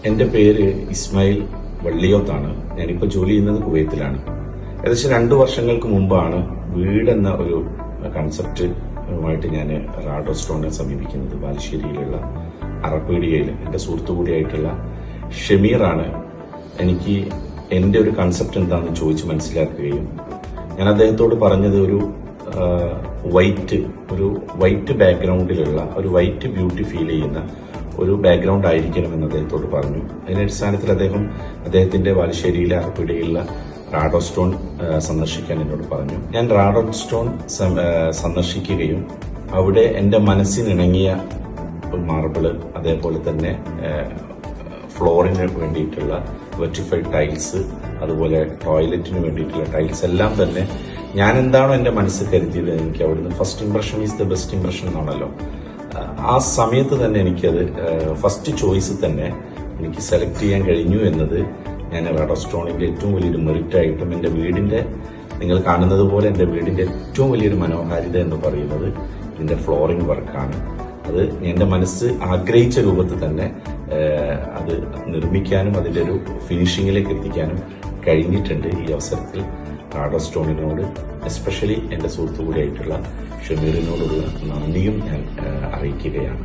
എൻ്റെ പേര് ഇസ്മായിൽ വള്ളിയോത്താണ്. ഞാനിപ്പോൾ ജോലി ചെയ്യുന്നത് കുവൈത്തിലാണ്. ഏകദേശം 2 വർഷങ്ങൾക്ക് മുമ്പാണ് വീടെന്ന ഒരു കൺസെപ്റ്റുമായിട്ട് ഞാൻ റാഡോ സ്റ്റോണിനെ സമീപിക്കുന്നത്. ബാലുശ്ശേരിയിലുള്ള അറപ്പീഡിയയിൽ എൻ്റെ സുഹൃത്തു കൂടിയായിട്ടുള്ള ഷമീറാണ് എനിക്ക് എൻ്റെ ഒരു കൺസെപ്റ്റ് എന്താണെന്ന് ചോദിച്ച് മനസ്സിലാക്കുകയും ഞാൻ അദ്ദേഹത്തോട് പറഞ്ഞത് ഒരു വൈറ്റ് ബാക്ക്ഗ്രൗണ്ടിലുള്ള ഒരു വൈറ്റ് ബ്യൂട്ടി ഫീൽ ചെയ്യുന്ന ഒരു ബാക്ക്ഗ്രൗണ്ട് ആയിരിക്കണമെന്ന് അദ്ദേഹത്തോട് പറഞ്ഞു. അതിന്റെ അടിസ്ഥാനത്തിൽ അദ്ദേഹത്തിന്റെ ബാലുശ്ശേരിയിലെ അറപ്പീഡിയയിലുള്ള റാഡോ സ്റ്റോൺ സന്ദർശിക്കാൻ എന്നോട് പറഞ്ഞു. ഞാൻ റാഡോ സ്റ്റോൺ സന്ദർശിക്കുകയും അവിടെ എൻ്റെ മനസ്സിനിണങ്ങിയ മാർബിള്, അതേപോലെ തന്നെ ഫ്ലോറിന് വേണ്ടിയിട്ടുള്ള വെർട്ടിഫൈഡ് ടൈൽസ്, അതുപോലെ ടോയ്ലറ്റിന് വേണ്ടിയിട്ടുള്ള ടൈൽസ് എല്ലാം തന്നെ ഞാൻ എന്താണോ എൻ്റെ മനസ്സിൽ കരുതിയത്, എനിക്ക് അവിടുന്ന് first impression is the best impression എന്നാണല്ലോ, ആ സമയത്ത് തന്നെ എനിക്കത് ഫസ്റ്റ് ചോയ്സ് തന്നെ എനിക്ക് സെലക്ട് ചെയ്യാൻ കഴിഞ്ഞു എന്നത് ഞാൻ റാഡോ സ്റ്റോണിന്റെ ഏറ്റവും വലിയൊരു മെറിറ്റായിട്ടും എൻ്റെ വീടിന്റെ, നിങ്ങൾ കാണുന്നത് പോലെ എൻ്റെ വീടിന്റെ ഏറ്റവും വലിയൊരു മനോഹാരിത എന്ന് പറയുന്നത് ഇതിന്റെ ഫ്ലോറിംഗ് വർക്കാണ്. അത് എൻ്റെ മനസ്സ് ആഗ്രഹിച്ച രൂപത്തിൽ തന്നെ അത് നിർമ്മിക്കാനും അതിൻ്റെ ഒരു ഫിനിഷിങ്ങിലേക്ക് എത്തിക്കാനും കഴിഞ്ഞിട്ടുണ്ട്. ഈ അവസരത്തിൽ റാഡോ സ്റ്റോണിനോട്, എസ്പെഷ്യലി എൻ്റെ സുഹൃത്തു കൂടിയായിട്ടുള്ള ഷമീറിനോടുള്ള നന്ദിയും ഞാൻ അറിയിക്കുകയാണ്.